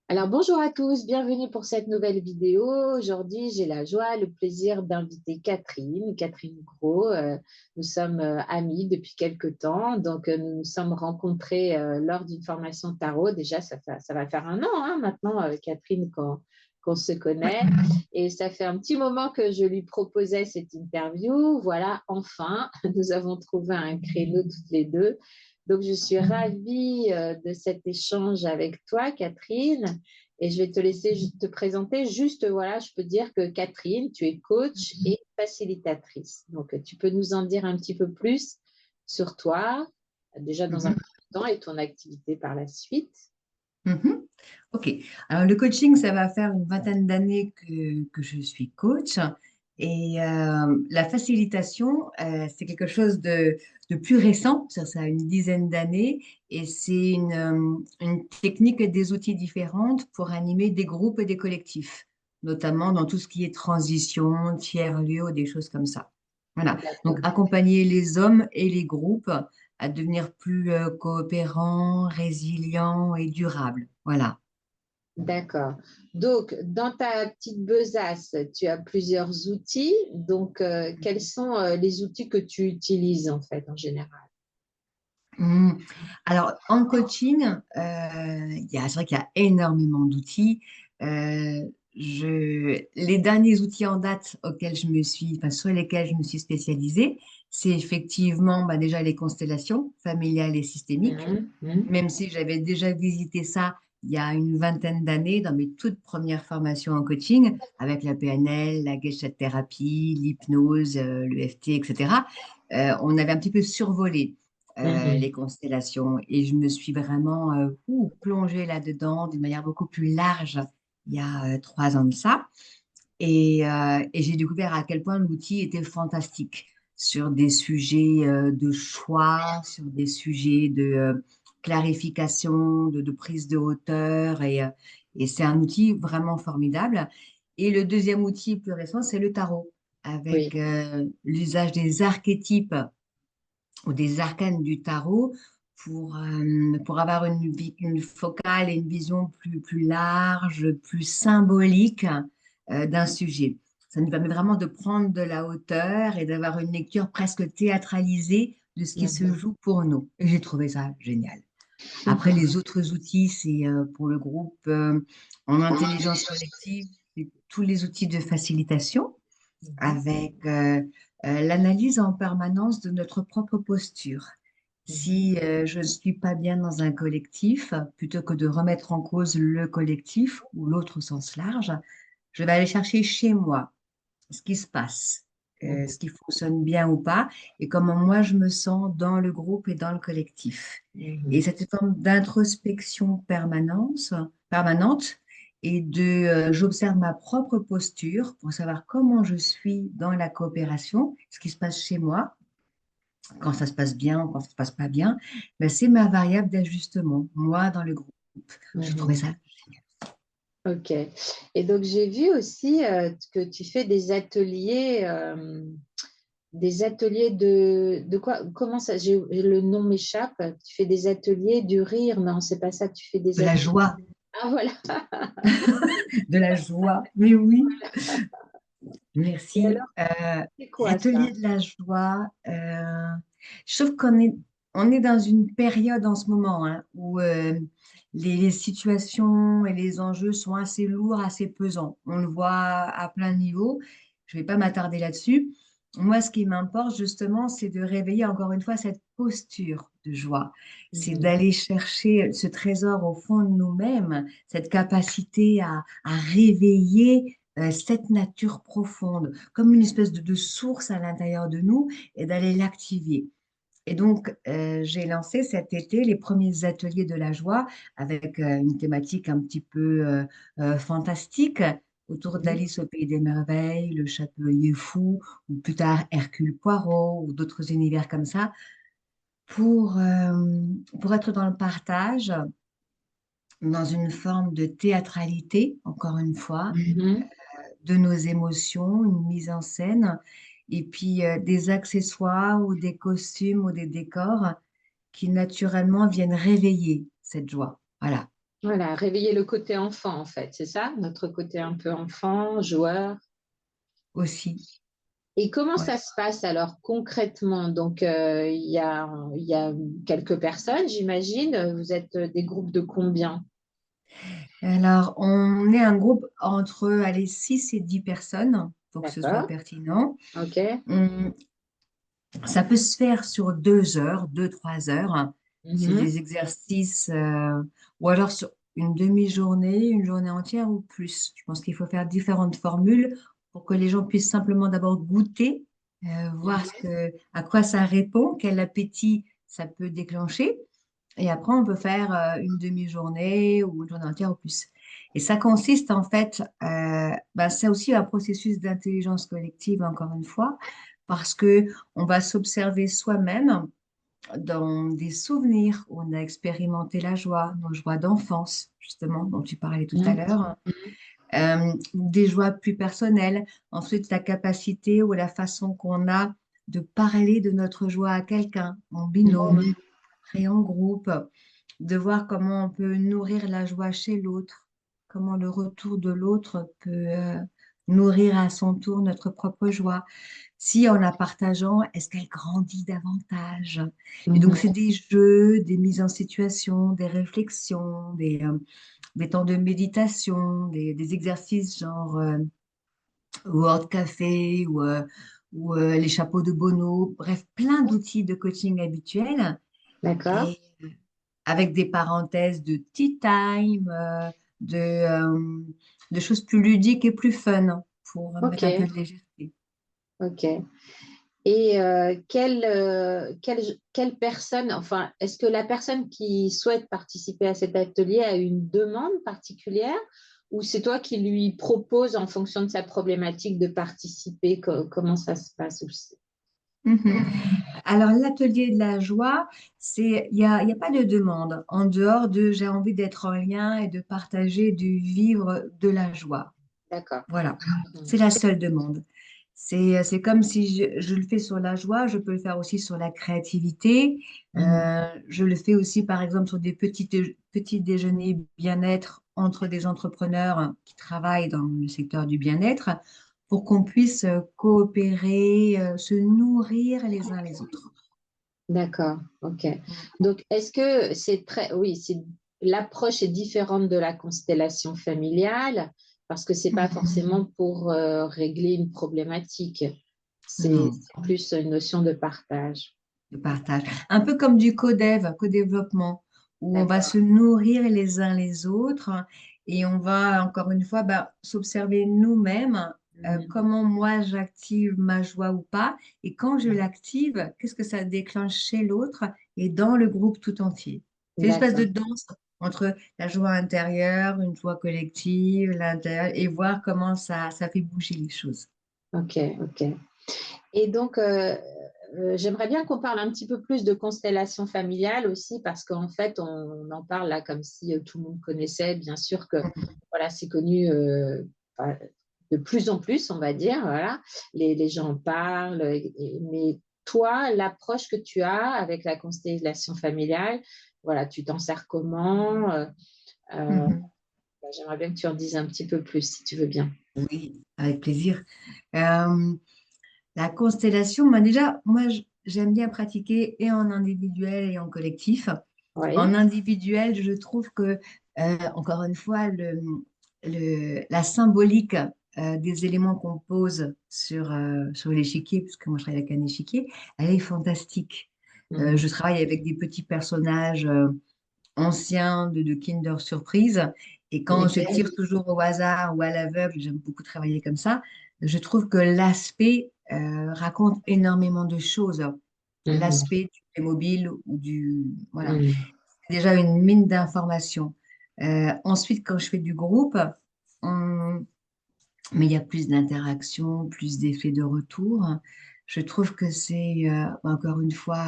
Alors bonjour à tous, bienvenue pour cette nouvelle vidéo. Aujourd'hui, j'ai la joie, le plaisir d'inviter Catherine Gros. Nous sommes amis depuis quelque temps, donc nous nous sommes rencontrés lors d'une formation tarot. Déjà, ça va faire un an maintenant, Catherine, qu'on se connaît. Et ça fait un petit moment que je lui proposais cette interview. Voilà, enfin, nous avons trouvé un créneau toutes les deux. Donc, je suis ravie de cet échange avec toi, Catherine. Et je vais te laisser te présenter. Juste, voilà, je peux dire que Catherine, tu es coach et facilitatrice. Donc, tu peux nous en dire un petit peu plus sur toi, déjà dans un Mhm, premier temps, et ton activité par la suite. mhm. Ok. Alors, le coaching, ça va faire une vingtaine d'années que je suis coach. Et la facilitation, c'est quelque chose de plus récent. Ça a une dizaine d'années. Et c'est une technique et des outils différentes pour animer des groupes et des collectifs, notamment dans tout ce qui est transition, tiers-lieux, ou des choses comme ça. Voilà. Donc, D'accord. accompagner les hommes et les groupes à devenir plus coopérants, résilients et durables. Voilà. D'accord. Donc, dans ta petite besace, tu as plusieurs outils. Donc, quels sont les outils que tu utilises en fait en général? Hmm. Alors, en coaching, c'est vrai qu'il y a énormément d'outils. Euh, les derniers outils en date sur lesquels je me suis spécialisée, c'est effectivement déjà les constellations familiales et systémiques. Mhm, mhm. Même si j'avais déjà visité ça il y a une vingtaine d'années dans mes toutes premières formations en coaching, avec la PNL, la Gestalt thérapie, l'hypnose, le FT, etc. On avait un petit peu survolé Mhm. les constellations et je me suis vraiment plongée là-dedans d'une manière beaucoup plus large il y a 3 ans de ça. Et j'ai découvert à quel point l'outil était fantastique sur des sujets de choix, sur des sujets de clarification, de prise de hauteur. Et c'est un outil vraiment formidable. Et le deuxième outil plus récent, c'est le tarot, avec Oui. l'usage des archétypes ou des arcanes du tarot pour avoir une focale et une vision plus large, plus symbolique d'un sujet. Ça nous permet vraiment de prendre de la hauteur et d'avoir une lecture presque théâtralisée de ce qui se Mhm. joue pour nous. Et j'ai trouvé ça génial. Après, les autres outils, c'est pour le groupe en intelligence collective, c'est tous les outils de facilitation Mhm. avec l'analyse en permanence de notre propre posture. Mhm. Si je ne suis pas bien dans un collectif, plutôt que de remettre en cause le collectif ou l'autre au sens large, je vais aller chercher chez moi ce qui se passe, Mhm. ce qui fonctionne bien ou pas, et comment moi je me sens dans le groupe et dans le collectif. Et Mhm. cette forme d'introspection permanente et j'observe ma propre posture pour savoir comment je suis dans la coopération, ce qui se passe chez moi, quand ça se passe bien ou quand ça se passe pas bien, ben, c'est ma variable d'ajustement, moi dans le groupe. J'ai trouvé Mhm. ça. Ok. Et donc, j'ai vu aussi que tu fais des ateliers de quoi? Comment ça? Le nom m'échappe. Tu fais des ateliers du rire. Non, c'est pas ça. Tu fais des De la ateliers. joie, Ah, voilà. de la joie, mais oui. Et Merci. alors, c'est quoi ça? Atelier de la joie. Je trouve on est dans une période en ce moment hein, où les situations et les enjeux sont assez lourds, assez pesants. On le voit à plein de niveaux. Je ne vais pas m'attarder là-dessus. Moi, ce qui m'importe justement, c'est de réveiller encore une fois cette posture de joie. C'est Mhm. d'aller chercher ce trésor au fond de nous-mêmes, cette capacité à réveiller cette nature profonde, comme une espèce de source à l'intérieur de nous et d'aller l'activer. Et donc, j'ai lancé cet été les premiers ateliers de la joie avec une thématique un petit peu fantastique autour Mhm. d'Alice au Pays des Merveilles, le Châtelier Fou, ou plus tard Hercule Poirot, ou d'autres univers comme ça, pour, euh, pour être dans le partage, dans une forme de théâtralité, encore une fois, Mhm. de nos émotions, une mise en scène, et puis des accessoires ou des costumes ou des décors qui naturellement viennent réveiller cette joie. Voilà. Voilà, réveiller le côté enfant, en fait, c'est ça? Notre côté un peu enfant, joueur. aussi. Et comment Ouais. ça se passe alors concrètement? Donc, il y a quelques personnes, j'imagine. Vous êtes des groupes de combien? Alors, on est un groupe entre allez, 6 et 10 personnes pour que ce soit D'accord, pertinent. ok. On- Ça peut se faire sur 2 heures, 2, 3 heures. C'est Mhm. des exercices, ou alors sur une demi-journée, une journée entière ou plus. Je pense qu'il faut faire différentes formules pour que les gens puissent simplement d'abord goûter, voir à quoi ça répond, quel appétit ça peut déclencher. Et après, on peut faire une demi-journée ou une journée entière ou plus. Et ça consiste en fait, c'est aussi un processus d'intelligence collective, encore une fois, parce que on va s'observer soi-même dans des souvenirs où on a expérimenté la joie, nos joies d'enfance, justement, dont tu parlais tout à Mhm. l'heure, des joies plus personnelles, ensuite la capacité ou la façon qu'on a de parler de notre joie à quelqu'un en binôme Mhm. et en groupe, de voir comment on peut nourrir la joie chez l'autre, comment le retour de l'autre peut nourrir à son tour notre propre joie. Si en la partageant, est-ce qu'elle grandit davantage? Et donc, c'est Mhm. des jeux, des mises en situation, des réflexions, des temps de méditation, des exercices genre Word Café ou les chapeaux de Bono, bref, plein d'outils de coaching habituels D'accord, et avec des parenthèses de tea time, de choses plus ludiques et plus fun pour ok, mettre un peu de légèreté. ok. Et quelle personne, enfin, est-ce que la personne qui souhaite participer à cet atelier a une demande particulière ou c'est toi qui lui proposes en fonction de sa problématique de participer? Comment ça se passe aussi? Mhm. Alors, l'atelier de la joie, il y a pas de demande en dehors de j'ai envie d'être en lien et de partager, de vivre de la joie. D'accord. Voilà, Mhm. c'est la seule demande. C'est comme si je le fais sur la joie, je peux le faire aussi sur la créativité. Mhm. Je le fais aussi, par exemple, sur des petits déjeuners bien-être entre des entrepreneurs qui travaillent dans le secteur du bien-être pour qu'on puisse coopérer, se nourrir les uns les autres. D'accord, ok. Mm. Donc, est-ce que c'est très, oui, c'est l'approche est différente de la constellation familiale parce que c'est pas forcément pour régler une problématique, Non. c'est plus une notion de partage. De partage. Un peu comme du co-dev, co-développement, où on va D'accord. se nourrir les uns les autres et on va, encore une fois, s'observer nous-mêmes, Mhm. comment moi j'active ma joie ou pas, et quand je l'active, qu'est-ce que ça déclenche chez l'autre et dans le groupe tout entier. C'est une espèce de D'accord. danse entre la joie intérieure, une joie collective, l'intérieur, et voir comment ça fait bouger les choses. Ok, ok. Et donc, j'aimerais bien qu'on parle un petit peu plus de constellation familiale aussi, parce qu'en fait, on en parle là comme si tout le monde connaissait. Bien sûr que voilà, c'est connu enfin, de plus en plus, on va dire. Voilà, les gens en parlent. Mais toi, l'approche que tu as avec la constellation familiale, voilà, tu t'en sers comment? Mhm. J'aimerais bien que tu en dises un petit peu plus, si tu veux bien. Oui, avec plaisir. Euh, La constellation, déjà, moi, j'aime bien pratiquer et en individuel et en collectif. En Oui. individuel, je trouve que, encore une fois, la symbolique des éléments qu'on pose sur l'échiquier, puisque moi je travaille avec un échiquier, elle est fantastique. Mhm. Je travaille avec des petits personnages anciens de Kinder Surprise. Et quand je Ok. tire toujours au hasard ou à l'aveugle, j'aime beaucoup travailler comme ça, je trouve que l'aspect raconte énormément de choses. Mhm. L'aspect du Playmobil ou du... Voilà, Mhm. c'est déjà une mine d'informations. Ensuite, quand je fais du groupe, on- mais il y a plus d'interaction, plus d'effets de retour. Je trouve que c'est, encore une fois,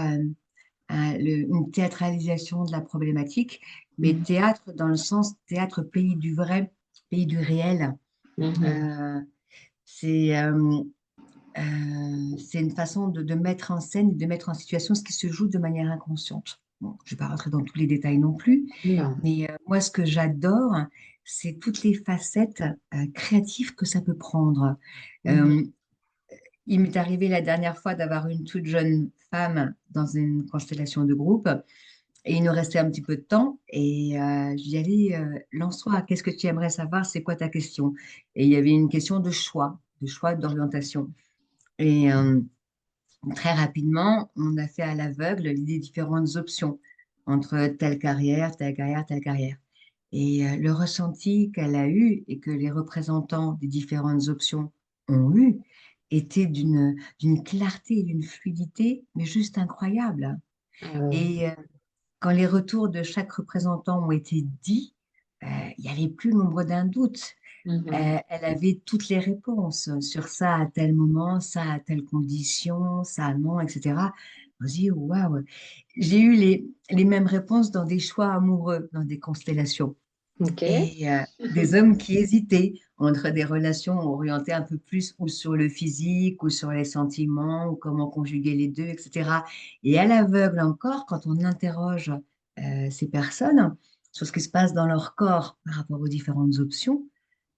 une théâtralisation de la problématique, mais Mhm. théâtre dans le sens théâtre pays du vrai, pays du réel. Mhm. Euh, c'est c'est une façon de mettre en scène, de mettre en situation ce qui se joue de manière inconsciente. Bon, je ne vais pas rentrer dans tous les détails non plus, Non. mais moi, ce que j'adore, c'est toutes les facettes créatives que ça peut prendre. Mhm. Euh, il m'est arrivé la dernière fois d'avoir une toute jeune femme dans une constellation de groupe et il nous restait un petit peu de temps et je lui ai dit, allez, lance-toi, qu'est-ce que tu aimerais savoir, c'est quoi ta question? Et il y avait une question de choix d'orientation. Et très rapidement, on a fait à l'aveugle les différentes options entre telle carrière, telle carrière, telle carrière. Et le ressenti qu'elle a eu et que les représentants des différentes options ont eu était d'une clarté, d'une fluidité, mais juste incroyable. Ah ouais. Et quand les retours de chaque représentant ont été dits, il n'y avait plus l'ombre d'un doute. Mhm. Elle avait toutes les réponses sur ça à tel moment, ça à telle condition, ça non, etc. On se dit, waouh, j'ai eu les mêmes réponses dans des choix amoureux, dans des constellations. Ok. Et des hommes qui hésitaient entre des relations orientées un peu plus ou sur le physique ou sur les sentiments ou comment conjuguer les deux, etc. Et à l'aveugle encore, quand on interroge ces personnes sur ce qui se passe dans leur corps par rapport aux différentes options,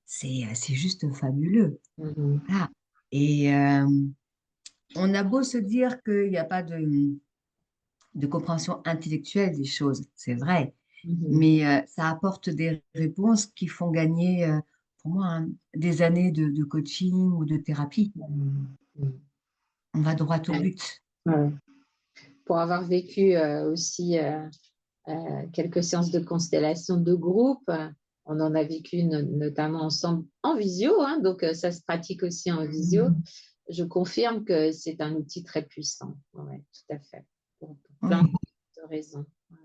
c'est juste fabuleux. Mhm. Voilà. Et on a beau se dire qu'il n'y a pas de compréhension intellectuelle des choses, c'est vrai, Mhm. mais ça apporte des réponses qui font gagner, pour moi, hein, des années de coaching ou de thérapie. Mhm. Mhm. On va droit au Ouais. but. Ouais. Pour avoir vécu aussi quelques séances de constellation de groupe, on en a vécu notamment ensemble en visio, hein, donc ça se pratique aussi en visio. Je confirme que c'est un outil très puissant. Ouais, tout à fait. Pour plein Oui, de raisons. Ouais.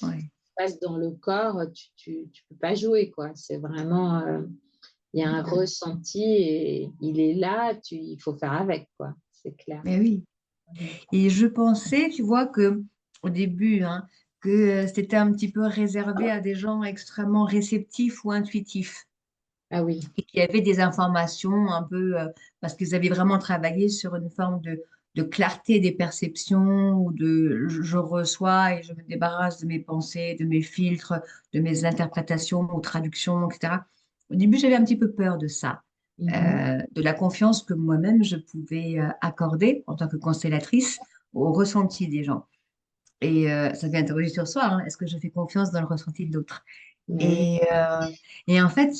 oui. Passe dans le corps, tu peux pas jouer, quoi. C'est vraiment, il y a un ressenti et il est là, il faut faire avec, quoi. C'est clair. Mais oui. Mhm. Et je pensais, tu vois, que au début, hein, que c'était un petit peu réservé à des gens extrêmement réceptifs ou intuitifs Ah oui. et qui avaient des informations un peu, parce qu'ils avaient vraiment travaillé sur une forme de clarté des perceptions ou de je reçois et je me débarrasse de mes pensées, de mes filtres, de mes interprétations ou traductions, etc. Au début, j'avais un petit peu peur de ça, Mhm. de la confiance que moi-même je pouvais accorder en tant que constellatrice au ressenti des gens. Et ça vient interroger sur soi, hein, est-ce que je fais confiance dans le ressenti de l'autre? Ouais. Et, euh, et en fait,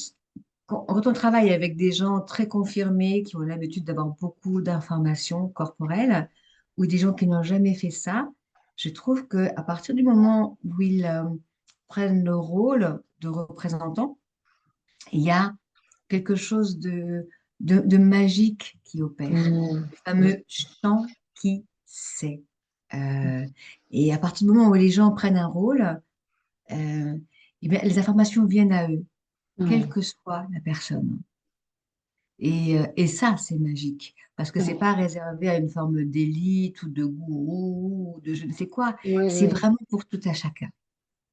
quand on travaille avec des gens très confirmés, qui ont l'habitude d'avoir beaucoup d'informations corporelles, ou des gens qui n'ont jamais fait ça, je trouve qu'à partir du moment où ils prennent le rôle de représentant, il y a quelque chose de magique qui opère. Mhm. Le fameux chant qui sait. Euh, et à partir du moment où les gens prennent un rôle, eh bien, les informations viennent à eux, quelle Ouais. que soit la personne. Et ça, c'est magique, parce que c'est Ouais. pas réservé à une forme d'élite ou de gourou ou de je ne sais quoi. Ouais, C'est ouais. vraiment pour tout à chacun.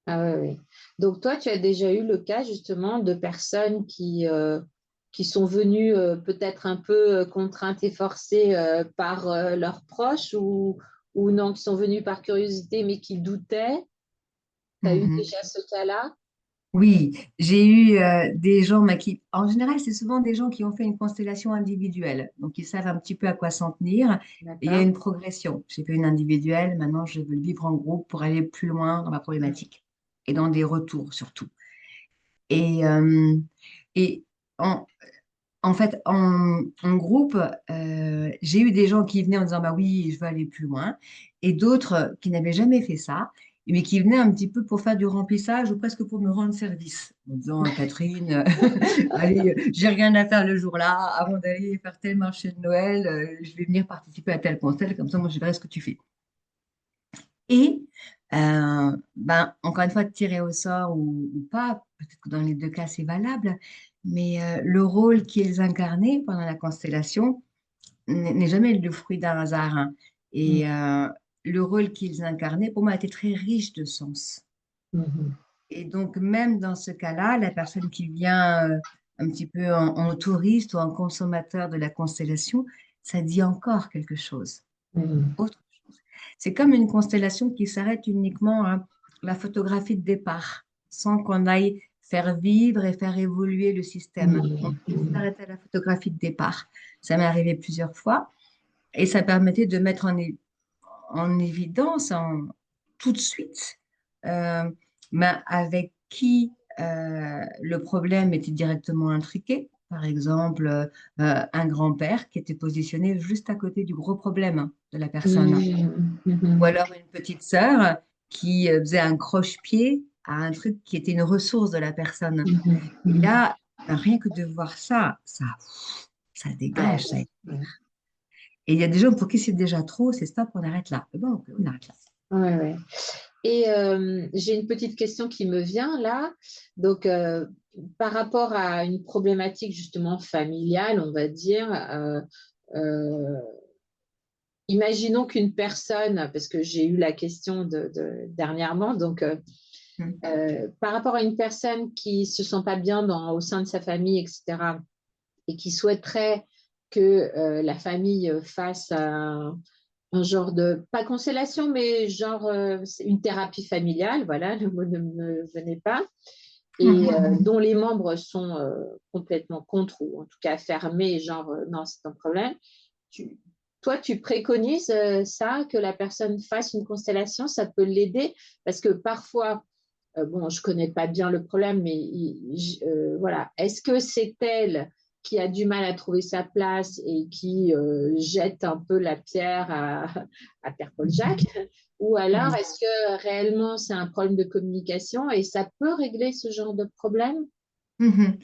Ah ouais, ouais. Donc toi, tu as déjà eu le cas justement de personnes qui sont venues peut-être un peu contraintes et forcées par leurs proches ou non, qui sont venues par curiosité mais qui doutaient. Tu as eu Mhm. déjà ce cas-là? Oui, j'ai eu des gens mais qui, en général, c'est souvent des gens qui ont fait une constellation individuelle, donc ils savent un petit peu à quoi s'en tenir. Et il y a D'accord. une progression. J'ai fait une individuelle, maintenant je veux le vivre en groupe pour aller plus loin dans ma problématique et dans des retours surtout. Et, euh, et en, En fait, en groupe, j'ai eu des gens qui venaient en disant, bah oui, je veux aller plus loin, et d'autres qui n'avaient jamais fait ça, mais qui venaient un petit peu pour faire du remplissage ou presque pour me rendre service, en disant, Catherine, allez, j'ai rien à faire le jour-là, avant d'aller faire tel marché de Noël, je vais venir participer à tel concert, comme ça, moi, je verrai ce que tu fais. Et, ben, encore une fois, tirer au sort ou pas, peut-être que dans les deux cas, c'est valable, mais le rôle qu'ils incarnaient pendant la constellation n'est jamais le fruit d'un hasard, hein. Et le rôle qu'ils incarnaient, pour moi, était très riche de sens. Mhm. Et donc, même dans ce cas-là, la personne qui vient un petit peu en touriste ou en consommateur de la constellation, ça dit encore quelque chose. Mhm. Autre chose. c'est comme une constellation qui s'arrête uniquement à la photographie de départ, sans qu'on aille faire vivre et faire évoluer le système. On Mhm, peut juste mhm, s'arrêter à la photographie de départ. Ça m'est arrivé plusieurs fois et ça permettait de mettre en évidence tout de suite, euh, mais avec qui le problème était directement intriqué. Par exemple, un grand-père qui était positionné juste à côté du gros problème de la personne. mhm, Ou mhm, alors une petite sœur qui faisait un croche-pied à un truc qui était une ressource de la personne. mhm, Et mhm. là, ben, rien que de voir ça, ça Ouais, dégage, ça. Et ouais, il y a des gens pour qui c'est déjà trop, c'est stop, on arrête là. Bon, ok, on arrête là. ouais, ouais. Et j'ai une petite question qui me vient là. Donc, par rapport à une problématique justement familiale, on va dire, euh, imaginons qu'une personne, parce que j'ai eu la question dernièrement, donc Mm. par rapport à une personne qui se sent pas bien au sein de sa famille, etc., et qui souhaiterait que la famille fasse un genre de, pas constellation, mais genre c'est une thérapie familiale, voilà, le mot ne me venait pas, et dont les membres sont complètement contre, ou en tout cas fermés, genre non, c'est un problème. Tu, toi, tu préconises ça, que la personne fasse une constellation, ça peut l'aider, parce que parfois, bon, je connais pas bien le problème, mais voilà. Est-ce que c'est elle qui a du mal à trouver sa place et qui jette un peu la pierre à Père Paul Jacques? Ou alors, Mhm. est-ce que réellement c'est un problème de communication et ça peut régler ce genre de problème? Mhm.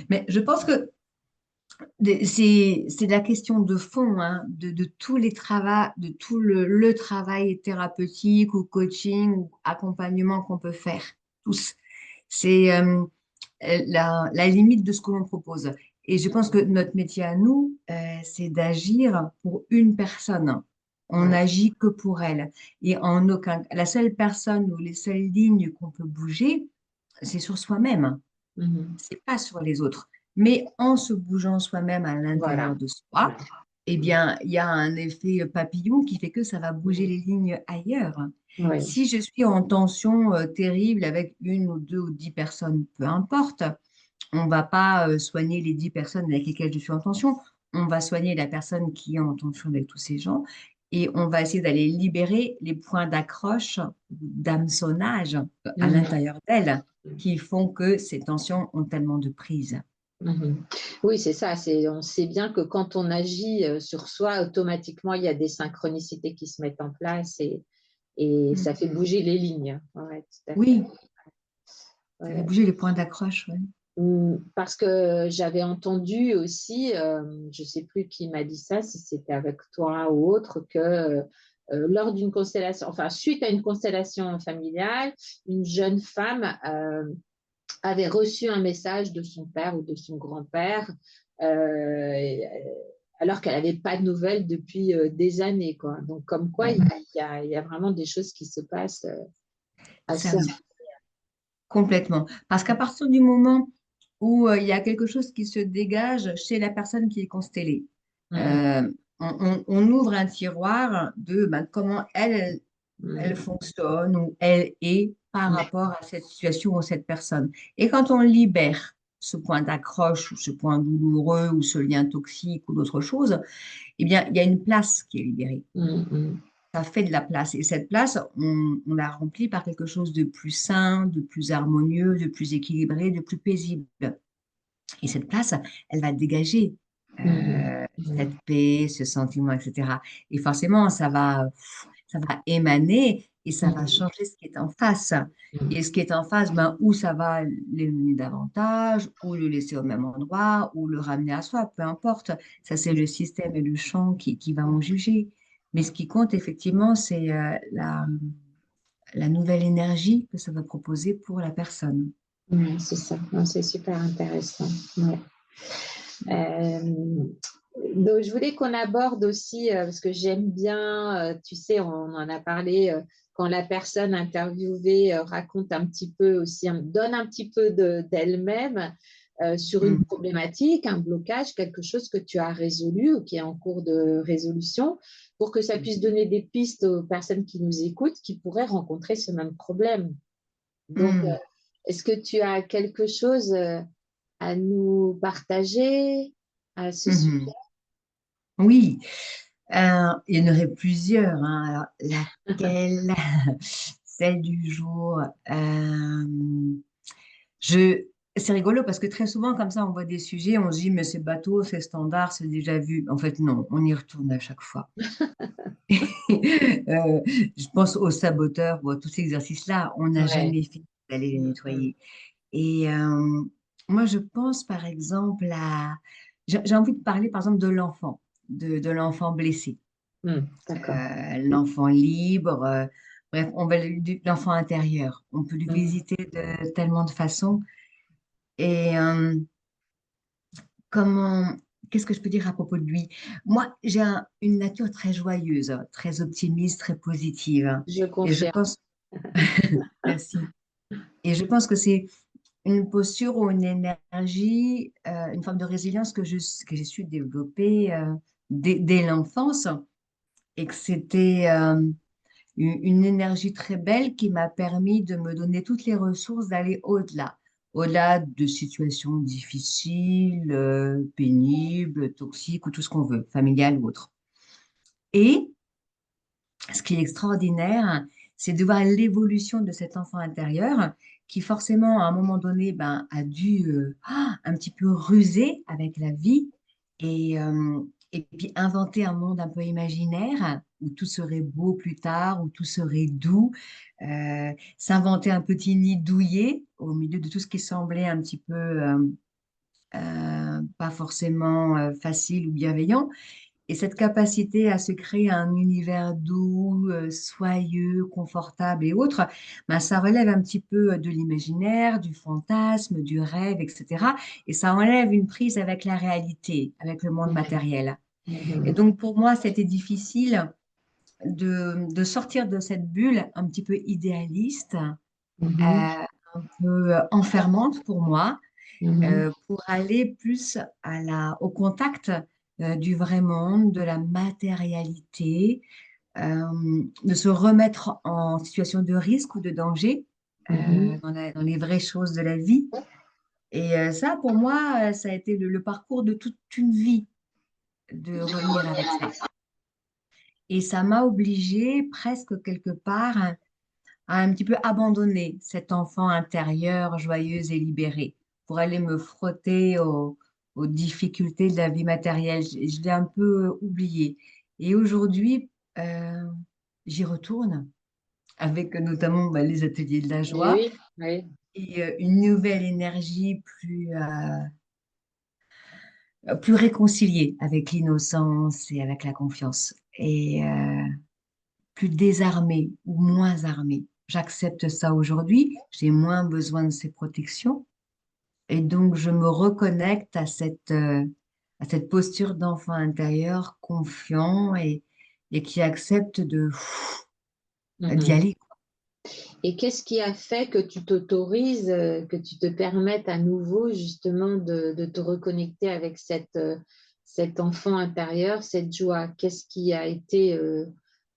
Mais je pense que c'est la question de fond, hein, de tous les travaux, de tout le travail thérapeutique ou coaching ou accompagnement qu'on peut faire, tous. C'est la limite de ce que l'on propose. Et je pense que notre métier à nous, c'est d'agir pour une personne. On Ouais. n'agit que pour elle. Et en aucun, la seule personne ou les seules lignes qu'on peut bouger, c'est sur soi-même, Mhm. c'est pas sur les autres. Mais en se bougeant soi-même à Voilà. l'intérieur de soi, Ouais. eh bien, il y a un effet papillon qui fait que ça va bouger Mhm. les lignes ailleurs. Ouais. Si je suis en tension terrible avec une ou deux ou 10 personnes, peu importe, on va pas soigner les 10 personnes avec lesquelles je suis en tension. On va soigner la personne qui est en tension avec tous ces gens et on va essayer d'aller libérer les points d'accroche, d'hameçonnage à Mhm. l'intérieur d'elle qui font que ces tensions ont tellement de prise. Mhm. Oui, c'est ça. On sait bien que quand on agit sur soi, automatiquement, il y a des synchronicités qui se mettent en place et Mm. ça fait bouger les lignes. Ouais, tout à fait. Oui, ça fait Ouais. bouger les points d'accroche. Ouais. Parce que j'avais entendu aussi, je ne sais plus qui m'a dit ça, si c'était avec toi ou autre, que lors d'une constellation, enfin, suite à une constellation familiale, une jeune femme avait reçu un message de son père ou de son grand-père, euh, alors qu'elle n'avait pas de nouvelles depuis des années, quoi. Donc, comme quoi, Ouais. il y a vraiment des choses qui se passent Ça, assez. complètement. Parce qu'à partir du moment où il y a quelque chose qui se dégage chez la personne qui est constellée, Mhm, euh, on ouvre un tiroir de ben, comment elle mhm, fonctionne ou elle est par mhm, rapport à cette situation ou cette personne. Et quand on libère ce point d'accroche ou ce point douloureux ou ce lien toxique ou d'autre chose, eh bien, il y a une place qui est libérée. mhm, Ça fait de la place. Et cette place, on la remplit par quelque chose de plus sain, de plus harmonieux, de plus équilibré, de plus paisible. Et cette place, elle va dégager mhm, cette mhm, paix, ce sentiment, etc. Et forcément, ça va émaner et ça va mhm, changer ce qui est en face. mhm. Et ce qui est en face, ben, ou ça va l'éloigner davantage, ou le laisser au même endroit, ou le ramener à soi, peu importe. Ça, c'est le système et le champ qui va en juger. Mais ce qui compte, effectivement, c'est la nouvelle énergie que ça va proposer pour la personne. Ouais, c'est ça. Non, c'est super intéressant. Ouais. Euh, donc, je voulais qu'on aborde aussi, parce que j'aime bien, tu sais, on en a parlé, quand la personne interviewée raconte un petit peu aussi, donne un petit peu d'elle-même sur une Mm. problématique, un blocage, quelque chose que tu as résolu ou qui est en cours de résolution. pour que ça puisse donner des pistes aux personnes qui nous écoutent qui pourraient rencontrer ce même problème. Donc, Mhm. est-ce que tu as quelque chose à nous partager à ce sujet? Mhm. Oui, il y en aurait plusieurs, hein. Alors, laquelle? Celle du jour. Je... C'est rigolo parce que très souvent, comme ça, on voit des sujets, on se dit, mais c'est bateau, c'est standard, c'est déjà vu. En fait, non, on y retourne à chaque fois. Je pense aux saboteurs, bon, tous ces exercices-là, on n'a Ouais. jamais fini d'aller les Mhm. nettoyer. Et moi, je pense par exemple à... J'ai envie de parler par exemple de l'enfant, de l'enfant blessé, D'accord. l'enfant libre, bref, on va l'enfant intérieur. On peut le Mhm. visiter de tellement de façons. Et comment, qu'est-ce que je peux dire à propos de lui? Moi, j'ai une nature très joyeuse, très optimiste, très positive. Je Et je confirme. pense, merci. Et je pense que c'est une posture ou une énergie, une forme de résilience que j'ai su développer dès l'enfance et que c'était une énergie très belle qui m'a permis de me donner toutes les ressources d'aller au-delà, au-delà de situations difficiles, pénibles, toxiques ou tout ce qu'on veut, familiales ou autres. Et ce qui est extraordinaire, c'est de voir l'évolution de cet enfant intérieur qui forcément, à un moment donné, ben, a dû un petit peu ruser avec la vie et puis inventer un monde un peu imaginaire où tout serait beau plus tard, où tout serait doux, s'inventer un petit nid douillet au milieu de tout ce qui semblait un petit peu pas forcément facile ou bienveillant. Et cette capacité à se créer un univers doux, soyeux, confortable et autres, ben, ça relève un petit peu de l'imaginaire, du fantasme, du rêve, etc. Et ça enlève une prise avec la réalité, avec le monde Ouais. matériel. Et Mhm. donc pour moi, c'était difficile de sortir de cette bulle un petit peu idéaliste, Mhm. un peu enfermante pour moi, Mhm. pour aller plus au contact du vrai monde, de la matérialité, de se remettre en situation de risque ou de danger Mhm. dans les vraies choses de la vie. Et ça, pour moi, ça a été le parcours de toute une vie de renouer avec ça. Et ça m'a obligée presque quelque part à un petit peu abandonner cet enfant intérieur joyeuse et libéré pour aller me frotter aux difficultés de la vie matérielle. Je l'ai un peu oublié. Et aujourd'hui, euh, j'y retourne avec notamment bah, les ateliers de la Eh joie oui, oui. et une nouvelle énergie plus réconciliée avec l'innocence et avec la confiance. Et plus désarmée ou moins armée. J'accepte ça aujourd'hui, j'ai moins besoin de ces protections et donc je me reconnecte à cette posture d'enfant intérieur confiant et qui accepte d'y Mhm. aller. Et qu'est-ce qui a fait que tu t'autorises, que tu te permettes à nouveau justement de te reconnecter avec cet enfant intérieur, cette joie? Qu'est-ce qui a été,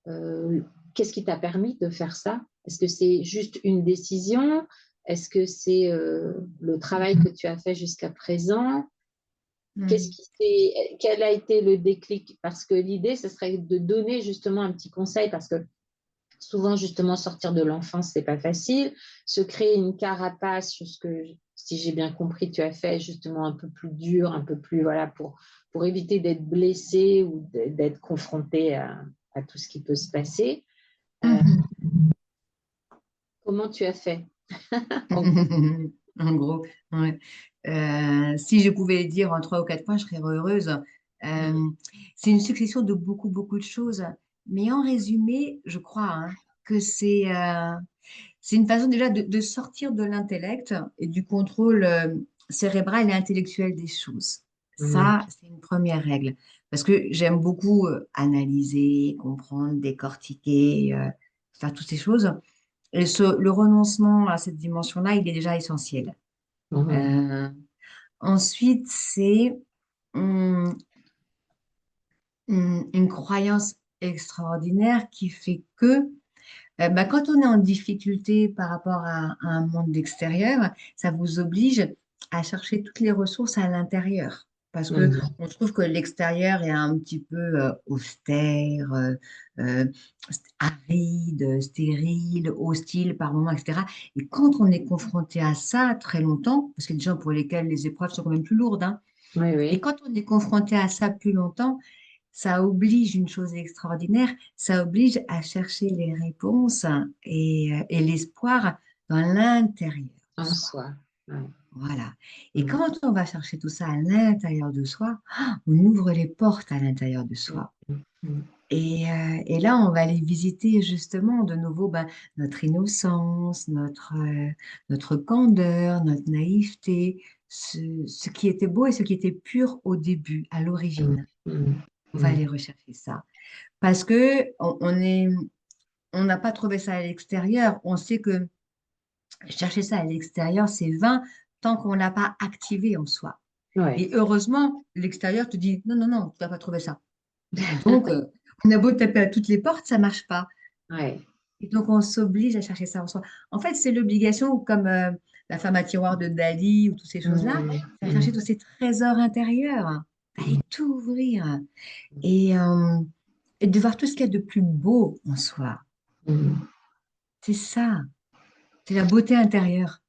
euh, qu'est-ce qui t'a permis de faire ça? Est-ce que c'est juste une décision? Est-ce que c'est le travail que tu as fait jusqu'à présent? Hmm. Quel a été le déclic? Parce que l'idée, ce serait de donner justement un petit conseil, parce que souvent, justement, sortir de l'enfance, c'est pas facile. Se créer une carapace, sur ce que, si j'ai bien compris, tu as fait justement un peu plus dur, un peu plus, voilà, pour éviter d'être blessé ou d'être confronté à tout ce qui peut se passer. Euh, Mhm. Comment tu as fait? En gros. En gros, ouais. Si je pouvais dire en 3 ou 4 points, je serais heureuse. Mhm. C'est une succession de beaucoup, beaucoup de choses. Mais en résumé, je crois hein, que c'est une façon déjà de sortir de l'intellect et du contrôle cérébral et intellectuel des choses. Mhm. Ça, c'est une première règle. Parce que j'aime beaucoup analyser, comprendre, décortiquer, faire toutes ces choses. Et le renoncement à cette dimension-là, il est déjà essentiel. Mhm. Euh, ensuite, c'est hum, une croyance extraordinaire qui fait que bah, quand on est en difficulté par rapport à un monde extérieur, ça vous oblige à chercher toutes les ressources à l'intérieur. Parce que Mhm. on trouve que l'extérieur est un petit peu austère, euh, aride, stérile, hostile par moments, etc. Et quand on est confronté à ça très longtemps, parce qu'il y a des gens pour lesquels les épreuves sont quand même plus lourdes, hein, Oui, et oui. quand on est confronté à ça plus longtemps, ça oblige une chose extraordinaire, ça oblige à chercher les réponses et l'espoir dans l'intérieur de En soi. soi. Ouais. Voilà. Et Mhm. quand on va chercher tout ça à l'intérieur de soi, on ouvre les portes à l'intérieur de soi. Mhm. Et là, on va aller visiter justement de nouveau ben, notre innocence, notre candeur, notre naïveté, ce qui était beau et ce qui était pur au début, à Mhm. l'origine. Mhm. On va Mhm. aller rechercher ça. Parce que on n'a pas trouvé ça à l'extérieur. On sait que chercher ça à l'extérieur, c'est vain tant qu'on ne l'a pas activé en soi. Ouais. Et heureusement, l'extérieur te dit, non, non, non, tu ne vas pas trouver ça. Et donc, on a beau taper à toutes les portes, ça ne marche pas. Ouais. Et donc, on s'oblige à chercher ça en soi. En fait, c'est l'obligation, comme la femme à tiroir de Dali ou toutes ces choses-là, Mhm. c'est à chercher tous Mhm. ces trésors intérieurs, d'aller tout ouvrir et, euh, et de voir tout ce qu'il y a de plus beau en soi. Mhm. C'est ça, c'est la beauté intérieure,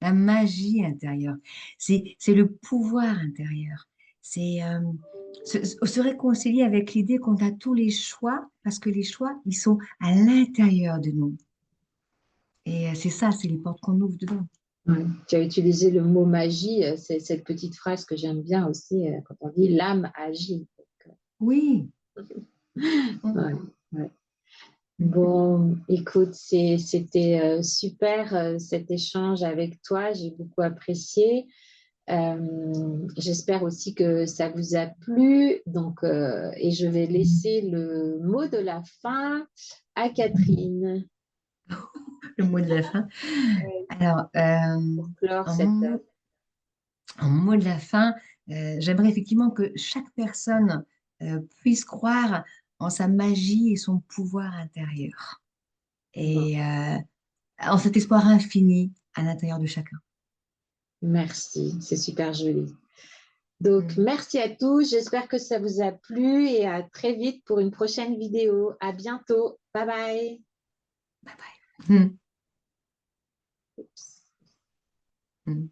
la magie intérieure, c'est le pouvoir intérieur. C'est se réconcilier avec l'idée qu'on a tous les choix, parce que les choix, ils sont à l'intérieur de nous. Et c'est ça, c'est les portes qu'on ouvre dedans. Ouais. Tu as utilisé le mot magie, c'est cette petite phrase que j'aime bien aussi quand on dit l'âme agit. Oui. Ouais, ouais. Bon, écoute, c'était super cet échange avec toi, j'ai beaucoup apprécié. J'espère aussi que ça vous a plu. Donc, et je vais laisser le mot de la fin à Catherine Le mot de la fin. Alors, pour clore en cette. mot, en mot de la fin, j'aimerais effectivement que chaque personne puisse croire en sa magie et son pouvoir intérieur. Bon, Et en cet espoir infini à l'intérieur de chacun. merci, c'est super joli. Donc, Mm. merci à tous. J'espère que ça vous a plu et à très vite pour une prochaine vidéo. À bientôt. Bye bye. Bye bye. Mm. Mm.